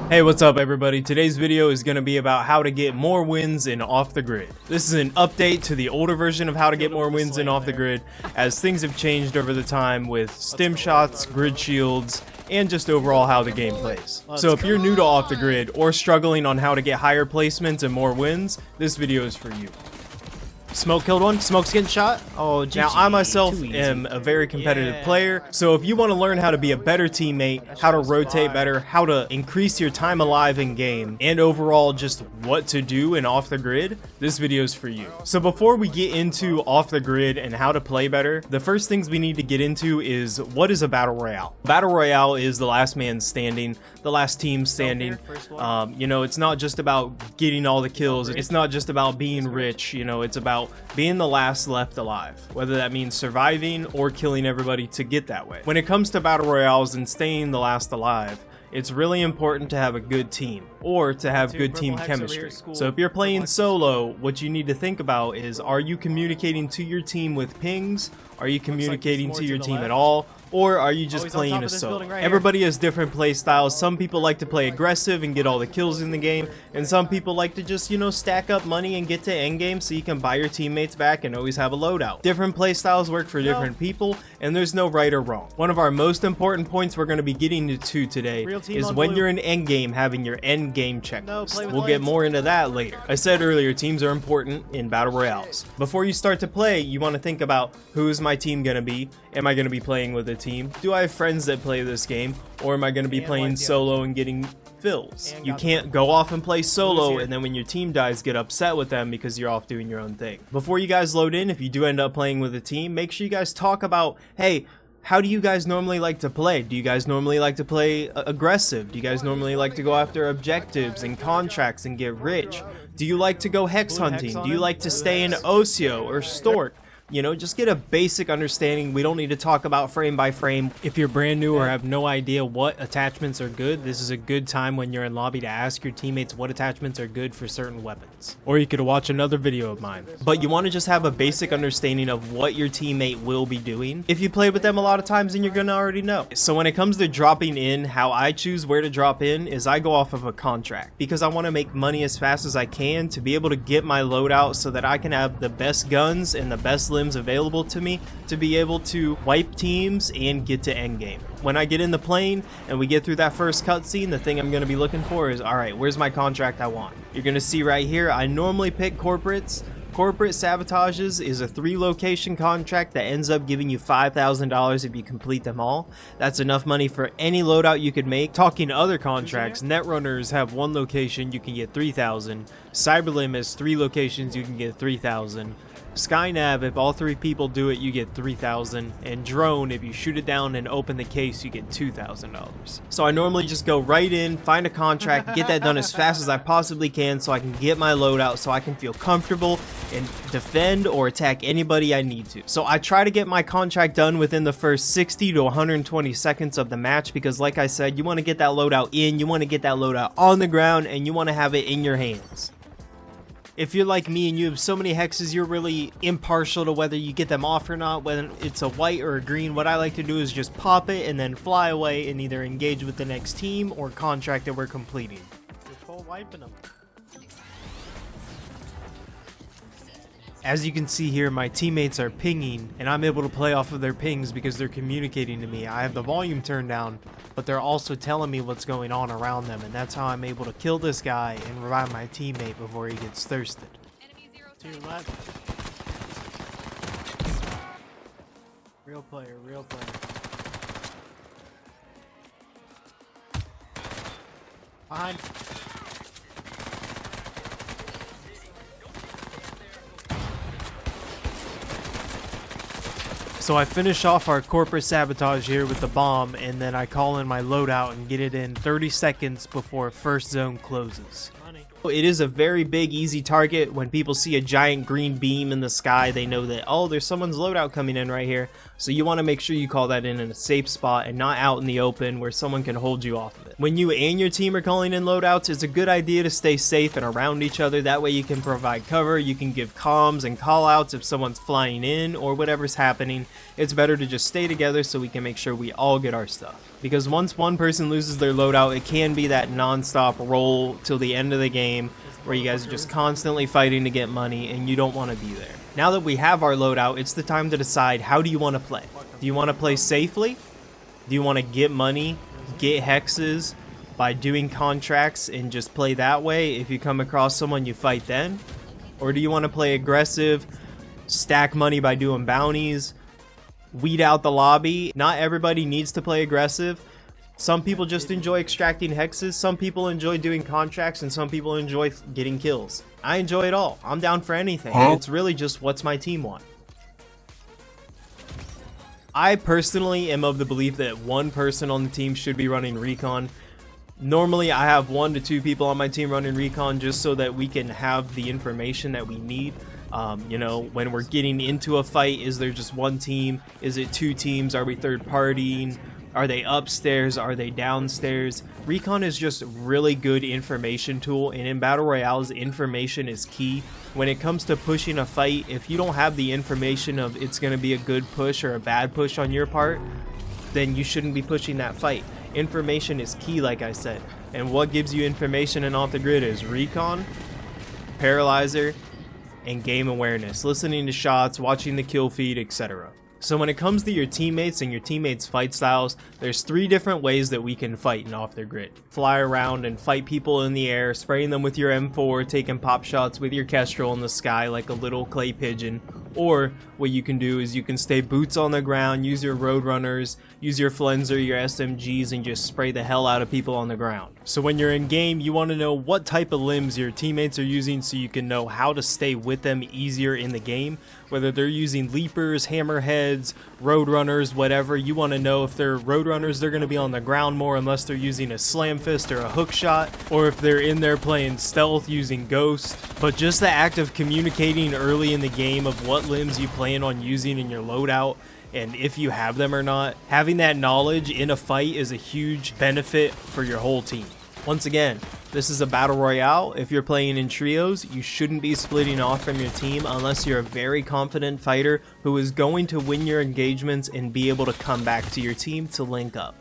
Hey, what's up everybody? Today's video is going to be about how to get more wins in Off the Grid. This is an update to the older version of how to get more wins in Off the Grid, as things have changed over the time with stim shots, grid shields, and just overall how the game plays. So if you're new to Off the Grid or struggling on how to get higher placements and more wins, this video is for you. Smoke killed one. Smoke's getting shot. Oh, GG. Now, I myself am a very competitive player, so if you want to learn how to be a better teammate, how to rotate better, how to increase your time alive in game, and overall just what to do in Off the Grid, this video is for you. So before we get into Off the Grid and how to play better, the first things we need to get into is what is a Battle Royale. Battle Royale is the last man standing, the last team standing. You know, it's not just about getting all the kills, it's not just about being rich, you know, it's about being the last left alive, whether that means surviving or killing everybody to get that way. When it comes to battle royales and staying the last alive, it's really important to have a good team or to have good team chemistry. So if you're playing solo, what you need to think about is, are you communicating to your team with pings? Are you communicating to your team at all? Or are you just playing a solo? Everybody has different play styles. Some people like to play aggressive and get all the kills in the game, and some people like to just, you know, stack up money and get to endgame so you can buy your teammates back and always have a loadout. Different play styles work for different people, and there's no right or wrong. One of our most important points we're going to be getting to today is when you're in endgame, having your endgame checklist. We'll get more into that later. I said earlier, teams are important in battle royales. Before you start to play, you want to think about, who is my team going to be? Am I going to be playing with a team? Do I have friends that play this game? Or am I going to be playing solo and getting fills? You can't go off and play solo and then when your team dies get upset with them because you're off doing your own thing. Before you guys load in, if you do end up playing with a team, make sure you guys talk about, hey, how do you guys normally like to play? Do you guys normally like to play aggressive? Do you guys normally like to go after objectives and contracts and get rich? Do you like to go hex hunting? Do you like to stay in Osio or Stork? You know, just get a basic understanding. We don't need to talk about frame by frame. If you're brand new or have no idea what attachments are good, this is a good time when you're in lobby to ask your teammates what attachments are good for certain weapons. Or you could watch another video of mine. But you want to just have a basic understanding of what your teammate will be doing. If you play with them a lot of times, then you're gonna already know. So when it comes to dropping in, how I choose where to drop in is I go off of a contract, because I want to make money as fast as I can to be able to get my loadout so that I can have the best guns and the best limbs available to me to be able to wipe teams and get to endgame. When I get in the plane and we get through that first cutscene, the thing I'm going to be looking for is, alright, where's my contract I want? You're going to see right here, I normally pick corporates. Corporate sabotages is a 3-location contract that ends up giving you $5,000 if you complete them all. That's enough money for any loadout you could make. Talking other contracts, Netrunners have 1 location, you can get $3,000. Cyberlim has 3 locations, you can get $3,000. Skynav, if all 3 people do it, you get $3,000, and Drone, if you shoot it down and open the case, you get $2,000. So I normally just go right in, find a contract, get that done as fast as I possibly can so I can get my loadout, so I can feel comfortable and defend or attack anybody I need to. So I try to get my contract done within the first 60 to 120 seconds of the match, because like I said, you want to get that loadout in, you want to get that loadout on the ground, and you want to have it in your hands. If you're like me and you have so many hexes, you're really impartial to whether you get them off or not, whether it's a white or a green. What I like to do is just pop it and then fly away and either engage with the next team or contract that we're completing. You're full wiping them. As you can see here, my teammates are pinging, and I'm able to play off of their pings because they're communicating to me. I have the volume turned down, but they're also telling me what's going on around them, and that's how I'm able to kill this guy and revive my teammate before he gets thirsted. To your left. Real player, real player. Behind. So I finish off our corporate sabotage here with the bomb, and then I call in my loadout and get it in 30 seconds before first zone closes. It is a very big, easy target. When people see a giant green beam in the sky, they know that, oh, there's someone's loadout coming in right here. So you want to make sure you call that in a safe spot and not out in the open where someone can hold you off of it. When you and your team are calling in loadouts, it's a good idea to stay safe and around each other. That way you can provide cover, you can give comms and callouts if someone's flying in or whatever's happening. It's better to just stay together so we can make sure we all get our stuff. Because once one person loses their loadout, it can be that non-stop roll till the end of the game where you guys are just constantly fighting to get money and you don't want to be there. Now that we have our loadout, it's the time to decide, how do you want to play? Do you want to play safely? Do you want to get money, get hexes by doing contracts and just play that way? If you come across someone, you fight then? Or do you want to play aggressive, stack money by doing bounties, weed out the lobby? Not everybody needs to play aggressive. Some people just enjoy extracting hexes, some people enjoy doing contracts, and some people enjoy getting kills. I enjoy it all. I'm down for anything. It's really just what's my team want. I personally am of the belief that one person on the team should be running recon. Normally I have 1 to 2 people on my team running recon just so that we can have the information that we need. You know, when we're getting into a fight, is there just one team? Is it 2 teams? Are we third partying? Are they upstairs? Are they downstairs? Recon is just really good information tool, and in Battle Royales, information is key. When it comes to pushing a fight, if you don't have the information of it's going to be a good push or a bad push on your part, then you shouldn't be pushing that fight. Information is key, like I said. And what gives you information in Off the Grid is recon, paralyzer, and game awareness. Listening to shots, watching the kill feed, etc. So when it comes to your teammates and your teammates' fight styles, there's 3 different ways that we can fight in Off the Grid. Fly around and fight people in the air, spraying them with your M4, taking pop shots with your Kestrel in the sky like a little clay pigeon. Or what you can do is you can stay boots on the ground, use your Roadrunners, use your Flenser, your SMGs, and just spray the hell out of people on the ground. So when you're in game, you want to know what type of limbs your teammates are using so you can know how to stay with them easier in the game. Whether they're using Leapers, Hammerheads, Roadrunners, whatever, you want to know if they're Roadrunners, they're going to be on the ground more unless they're using a Slam Fist or a hook shot, or if they're in there playing stealth using Ghost. But just the act of communicating early in the game of what limbs you plan on using in your loadout, and if you have them or not, having that knowledge in a fight is a huge benefit for your whole team. Once again, this is a battle royale. If you're playing in trios, you shouldn't be splitting off from your team unless you're a very confident fighter who is going to win your engagements and be able to come back to your team to link up.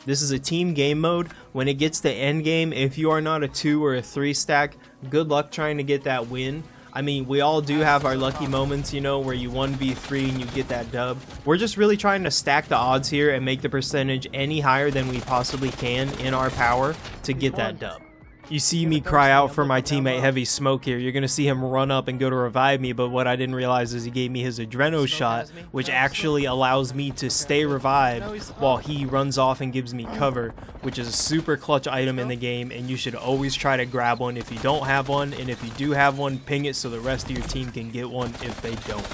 This is a team game mode. When it gets to endgame, if you are not a 2 or a 3 stack, good luck trying to get that win. I mean, we all do have our lucky moments, you know, where you 1v3 and you get that dub. We're just really trying to stack the odds here and make the percentage any higher than we possibly can in our power to get that dub. You see me cry out for my teammate Heavy Smoke here. You're going to see him run up and go to revive me, but what I didn't realize is he gave me his Adreno shot, which actually allows me to stay revived while he runs off and gives me cover, which is a super clutch item in the game, and you should always try to grab one if you don't have one, and if you do have one, ping it so the rest of your team can get one if they don't.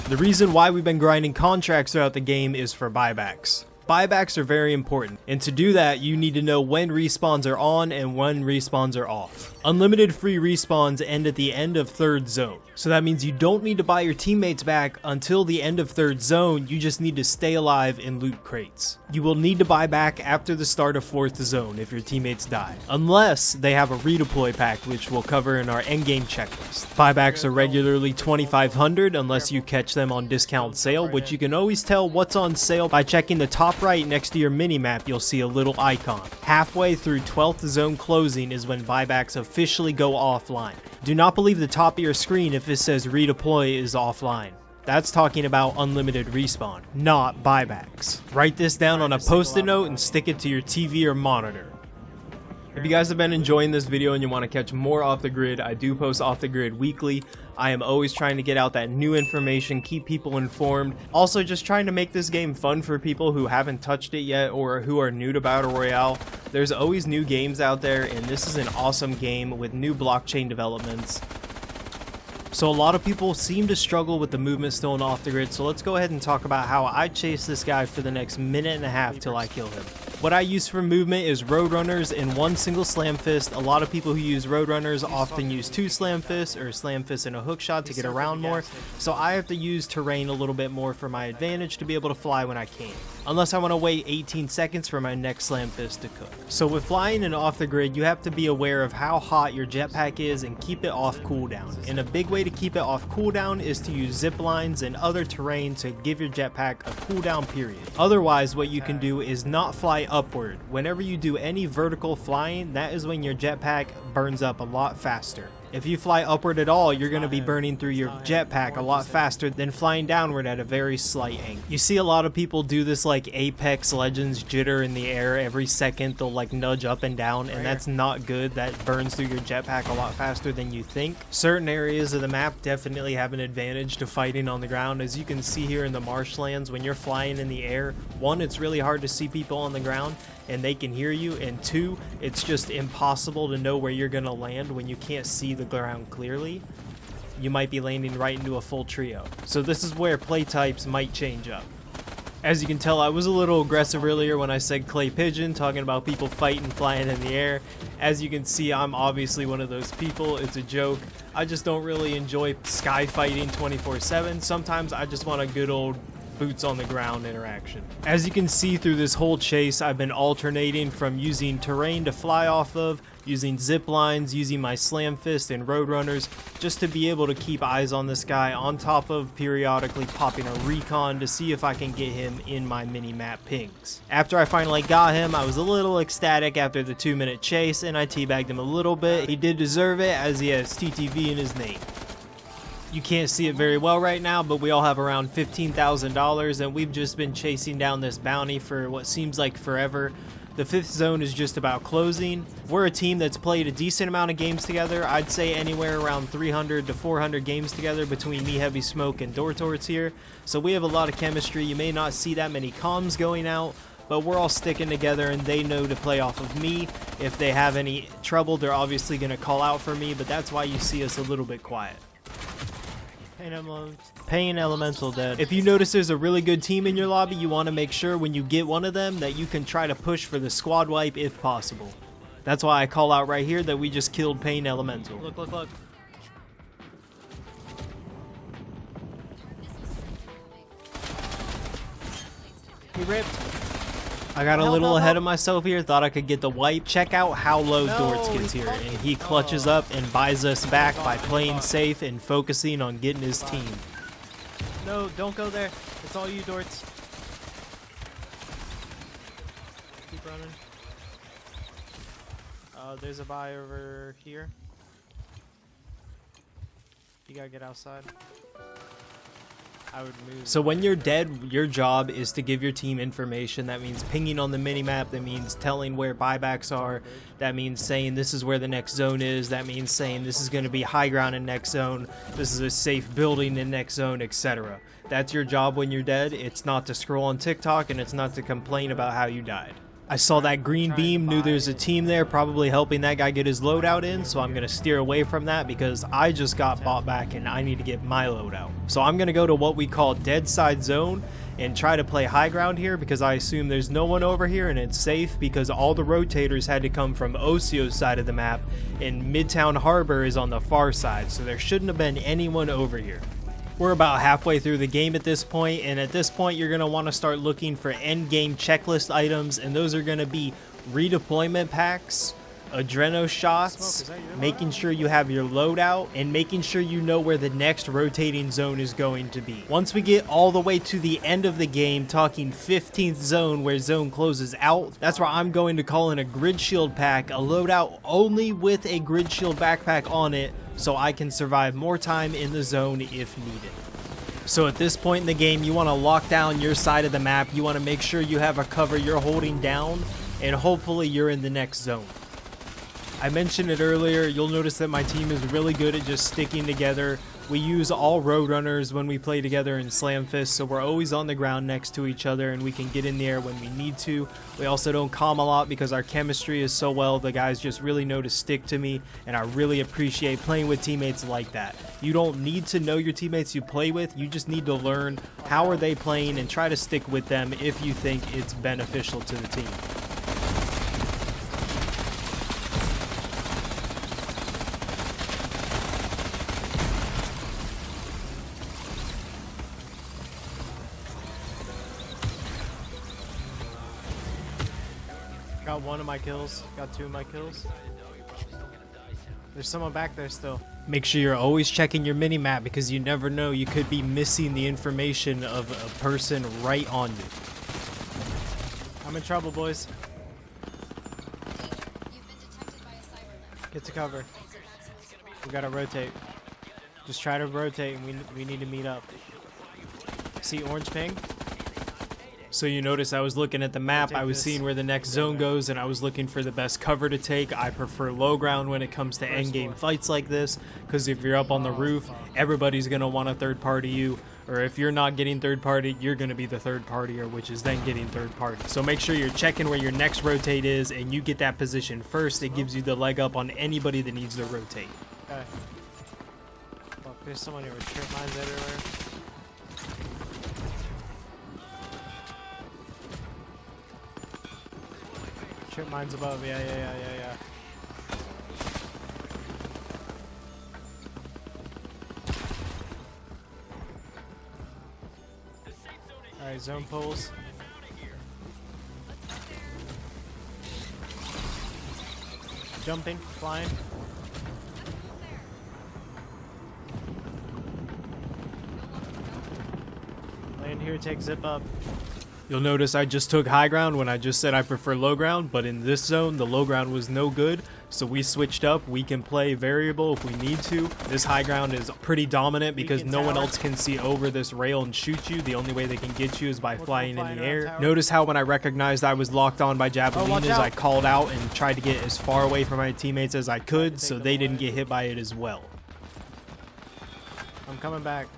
The reason why we've been grinding contracts throughout the game is for buybacks. Buybacks are very important, and to do that you need to know when respawns are on and when respawns are off. Unlimited free respawns end at the end of 3rd zone, so that means you don't need to buy your teammates back until the end of 3rd zone, you just need to stay alive and loot crates. You will need to buy back after the start of 4th zone if your teammates die, unless they have a redeploy pack, which we'll cover in our endgame checklist. Buybacks are regularly 2,500 unless you catch them on discount sale, which you can always tell what's on sale by checking the top right next to your minimap. You'll see a little icon. Halfway through 12th zone closing is when buybacks officially go offline. Do not believe the top of your screen if it says redeploy is offline. That's talking about unlimited respawn, not buybacks. Write this down on a post-it note and stick it to your TV or monitor. If you guys have been enjoying this video and you want to catch more Off the Grid, I do post Off the Grid weekly. I am always trying to get out that new information, keep people informed. Also just trying to make this game fun for people who haven't touched it yet or who are new to Battle Royale. There's always new games out there, and this is an awesome game with new blockchain developments. So a lot of people seem to struggle with the movement still in Off the Grid, so let's go ahead and talk about how I chase this guy for the next minute and a half till I kill him. What I use for movement is Roadrunners and 1 single Slam Fist. A lot of people who use Roadrunners often use 2 Slam Fists or Slam Fist and a hook shot to get around more, so I have to use terrain a little bit more for my advantage to be able to fly when I can. unless I want to wait 18 seconds for my next slam fist to cook. So with flying and off the grid, you have to be aware of how hot your jetpack is and keep it off cooldown. And a big way to keep it off cooldown is to use zip lines and other terrain to give your jetpack a cooldown period. Otherwise, what you can do is not fly upward. Whenever you do any vertical flying, that is when your jetpack burns up a lot faster. If you fly upward at all, you're going to be burning through your jetpack a lot faster than flying downward at a very slight angle. You see a lot of people do this like Apex Legends jitter in the air every second. They'll like nudge up and down, and that's not good. That burns through your jetpack a lot faster than you think. Certain areas of the map definitely have an advantage to fighting on the ground. As you can see here in the marshlands, when you're flying in the air, one, it's really hard to see people on the ground and they can hear you, and two, it's just impossible to know where you're gonna land when you can't see the ground clearly. You might be landing right into a full trio. So this is where play types might change up. As you can tell, I was a little aggressive earlier when I said clay pigeon, talking about people fighting flying in the air. As you can see, I'm obviously one of those people. It's a joke. I just don't really enjoy sky fighting 24/7. Sometimes I just want a good old boots on the ground interaction. As you can see through this whole chase, I've been alternating from using terrain to fly off of, using zip lines, using my slam fist and roadrunners, just to be able to keep eyes on this guy, on top of periodically popping a recon to see if I can get him in my mini-map pings. After I finally got him, I was a little ecstatic after the 2-minute chase, and I teabagged him a little bit. He did deserve it, as he has TTV in his name. You can't see it very well right now, but we all have around $15,000, and we've just been chasing down this bounty for what seems like forever. The 5th zone is just about closing. We're a team that's played a decent amount of games together. I'd say anywhere around 300 to 400 games together between me, Heavy Smoke, and Dortorts here. So we have a lot of chemistry. You may not see that many comms going out, but we're all sticking together, and they know to play off of me. If they have any trouble, they're obviously going to call out for me, but that's why you see us a little bit quiet. Pain Elemental dead. If you notice there's a really good team in your lobby, you want to make sure when you get one of them that you can try to push for the squad wipe if possible. That's why I call out right here that we just killed Pain Elemental. Look, look, look. He ripped. I got a little ahead of myself here, thought I could get the wipe. Check out how low Dortz gets here, and he clutches up and buys us back by playing safe and focusing on getting his team. No, don't go there. It's all you, Dortz. Keep running. There's a buy over here. You gotta get outside. I would move. So when you're dead, your job is to give your team information. That means pinging on the minimap. That means telling where buybacks are. That means saying this is where the next zone is. That means saying this is going to be high ground in next zone. This is a safe building in next zone, etc. That's your job when you're dead. It's not to scroll on TikTok, and it's not to complain about how you died. I saw that green beam, knew there's a team there probably helping that guy get his loadout in, so I'm going to steer away from that because I just got bought back and I need to get my loadout. So I'm going to go to what we call dead side zone and try to play high ground here because I assume there's no one over here and it's safe because all the rotators had to come from Ocio's side of the map and Midtown Harbor is on the far side, so there shouldn't have been anyone over here. We're about halfway through the game at this point, and at this point you're going to want to start looking for endgame checklist items, and those are going to be redeployment packs, adreno shots, making sure you have your loadout, and making sure you know where the next rotating zone is going to be. Once we get all the way to the end of the game, talking 15th zone where zone closes out, that's where I'm going to call in a grid shield pack, a loadout only with a grid shield backpack on it, so I can survive more time in the zone if needed. So at this point in the game, you want to lock down your side of the map. You want to make sure you have a cover you're holding down, and hopefully you're in the next zone. I mentioned it earlier, you'll notice that my team is really good at just sticking together. We use all roadrunners when we play together in Slam Fist, so we're always on the ground next to each other and we can get in the air when we need to. We also don't calm a lot because our chemistry is so well. The guys just really know to stick to me, and I really appreciate playing with teammates like that. You don't need to know your teammates you play with, you just need to learn how are they playing and try to stick with them if you think it's beneficial to the team. Got one of my kills. Got two of my kills. There's someone back there still. Make sure you're always checking your mini-map because you never know, you could be missing the information of a person right on you. I'm in trouble, boys. Get to cover. We gotta rotate. Just try to rotate and we need to meet up. See orange ping? So you notice I was looking at the map, I was seeing where the next zone goes, and I was looking for the best cover to take. I prefer low ground when it comes to endgame fights like this, because if you're up on the roof, everybody's going to want a third party you, or if you're not getting third party, you're going to be the third partier, which is then getting third party. So make sure you're checking where your next rotate is, and you get that position first. It gives you the leg up on anybody that needs to rotate. Okay. Fuck, there's someone here with trip mines everywhere. Trip mines above, yeah. Alright, zone pulls. Jumping, flying. Land here, take zip up. You'll notice I just took high ground when I just said I prefer low ground, but in this zone, the low ground was no good, so we switched up. We can play variable if we need to. This high ground is pretty dominant because no one else can see over this rail and shoot you. The only way they can get you is by flying in the air. Notice how when I recognized I was locked on by javelinas, I called out and tried to get as far away from my teammates as I could, so they didn't get hit by it as well. I'm coming back.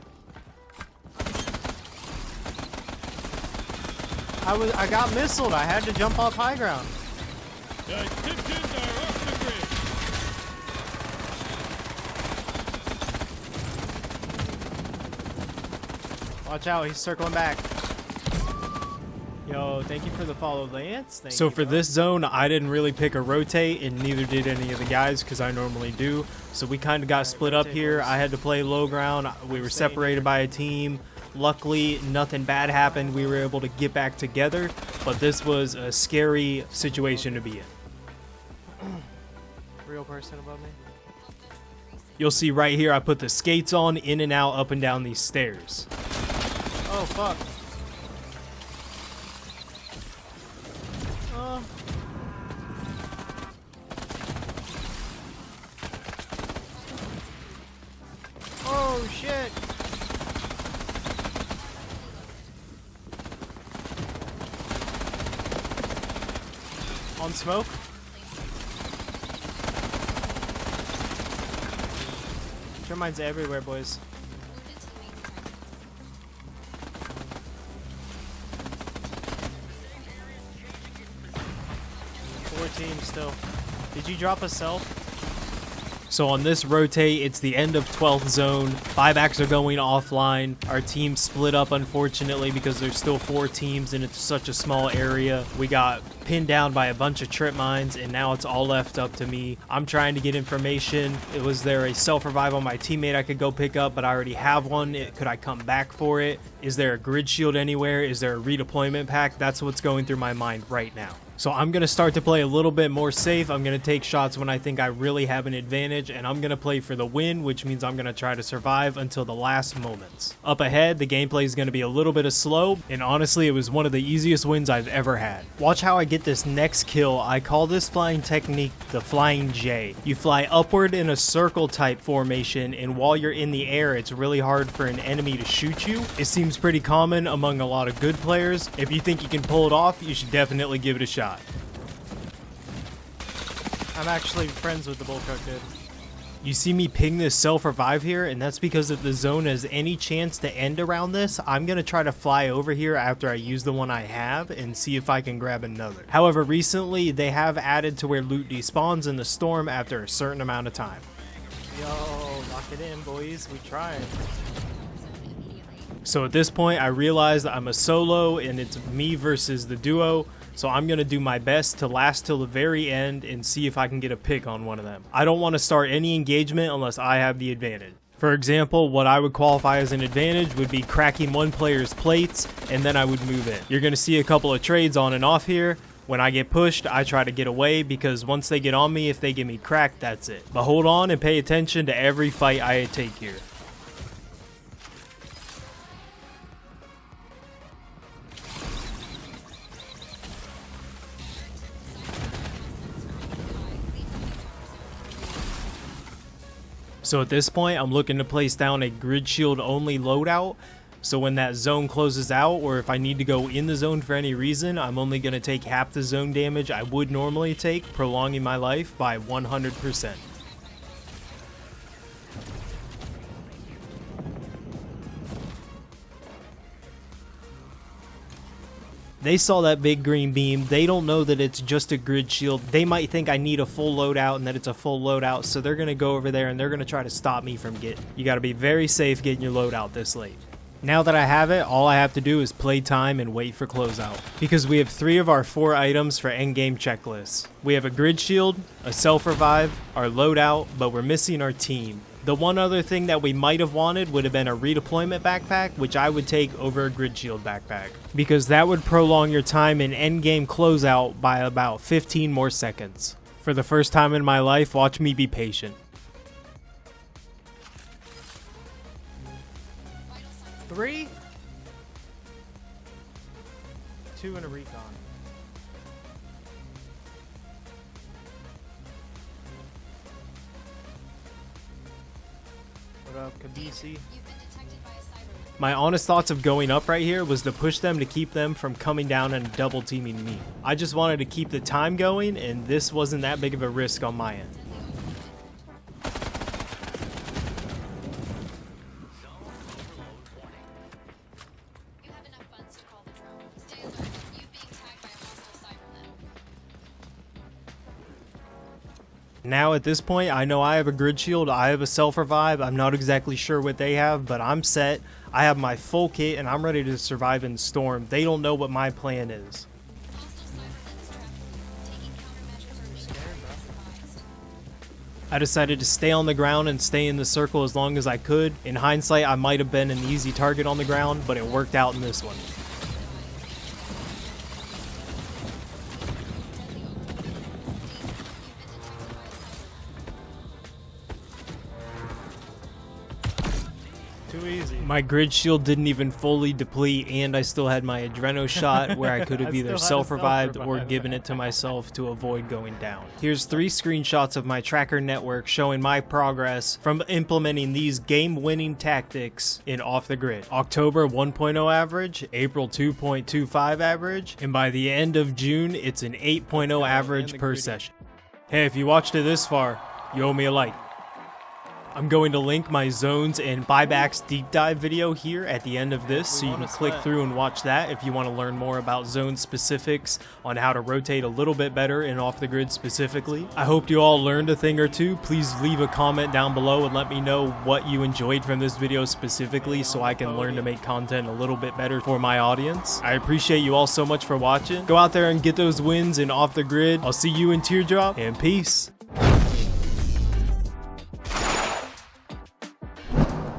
I got missiled. I had to jump off high ground. The Egyptians are off the grid. Watch out, he's circling back. Yo, thank you for the follow, Lance. Thank So you, for bro. this zone, I didn't really pick a rotate, and neither did any of the guys because I normally do. So we kind of got split up here. I had to play low ground. We were separated by a team. Luckily, nothing bad happened. We were able to get back together, but this was a scary situation to be in. Real person above me. You'll see right here, I put the skates on, in and out, up and down these stairs. Oh, fuck. Oh, shit. On smoke. Termites everywhere, boys. Four teams still. Did you drop a self? So on this rotate, it's the end of 12th zone. Buybacks are going offline. Our team split up, unfortunately, because there's still 4 teams and it's such a small area. We got pinned down by a bunch of trip mines, and now it's all left up to me. I'm trying to get information. Was there a self-revive on my teammate I could go pick up, but I already have one? Could I come back for it? Is there a grid shield anywhere? Is there a redeployment pack? That's what's going through my mind right now. So I'm going to start to play a little bit more safe. I'm going to take shots when I think I really have an advantage, and I'm going to play for the win, which means I'm going to try to survive until the last moments. Up ahead, the gameplay is going to be a little bit of slow, and honestly, it was one of the easiest wins I've ever had. Watch how I get this next kill. I call this flying technique the flying J. You fly upward in a circle type formation, and while you're in the air, it's really hard for an enemy to shoot you. It seems pretty common among a lot of good players. If you think you can pull it off, you should definitely give it a shot. I'm actually friends with the bullcook, dude. You see me ping this self-revive here, and that's because if the zone has any chance to end around this, I'm going to try to fly over here after I use the one I have and see if I can grab another. However, recently, they have added to where loot despawns in the storm after a certain amount of time. Yo, lock it in, boys. We tried. So at this point, I realized I'm a solo, and it's me versus the duo. So I'm going to do my best to last till the very end and see if I can get a pick on one of them. I don't want to start any engagement unless I have the advantage. For example, what I would qualify as an advantage would be cracking one player's plates, and then I would move in. You're going to see a couple of trades on and off here. When I get pushed, I try to get away because once they get on me, if they get me cracked, that's it. But hold on and pay attention to every fight I take here. So at this point, I'm looking to place down a grid shield only loadout. So when that zone closes out, or if I need to go in the zone for any reason, I'm only going to take half the zone damage I would normally take, prolonging my life by 100%. They saw that big green beam. They don't know that it's just a grid shield. They might think I need a full loadout and that it's a full loadout, so they're going to go over there and they're going to try to stop me from getting. You got to be very safe getting your loadout this late. Now that I have it, all I have to do is play time and wait for closeout. Because we have 3 of our 4 items for endgame checklists. We have a grid shield, a self-revive, our loadout, but we're missing our team. The one other thing that we might have wanted would have been a redeployment backpack, which I would take over a grid shield backpack. Because that would prolong your time in endgame closeout by about 15 more seconds. For the first time in my life, watch me be patient. 3, 2 and a recon. What up, Kabisi? My honest thoughts of going up right here was to push them to keep them from coming down and double teaming me. I just wanted to keep the time going, and this wasn't that big of a risk on my end. Now at this point, I know I have a grid shield, I have a self-revive, I'm not exactly sure what they have, but I'm set. I have my full kit and I'm ready to survive in storm. They don't know what my plan is. I decided to stay on the ground and stay in the circle as long as I could. In hindsight, I might have been an easy target on the ground, but it worked out in this one. Too easy. My grid shield didn't even fully deplete, and I still had my adreno shot where I could have either self-revived or given it to myself to avoid going down. Here's 3 screenshots of my tracker network showing my progress from implementing these game-winning tactics in Off the Grid. October 1.0 average, April 2.25 average, and by the end of June, it's an 8.0 average per session. Hey, if you watched it this far, you owe me a like. I'm going to link my zones and buybacks deep dive video here at the end of this, so you can click through and watch that if you want to learn more about zone specifics on how to rotate a little bit better in Off the Grid specifically. I hope you all learned a thing or two. Please leave a comment down below and let me know what you enjoyed from this video specifically so I can learn to make content a little bit better for my audience. I appreciate you all so much for watching. Go out there and get those wins in Off the Grid. I'll see you in Teardrop, and peace.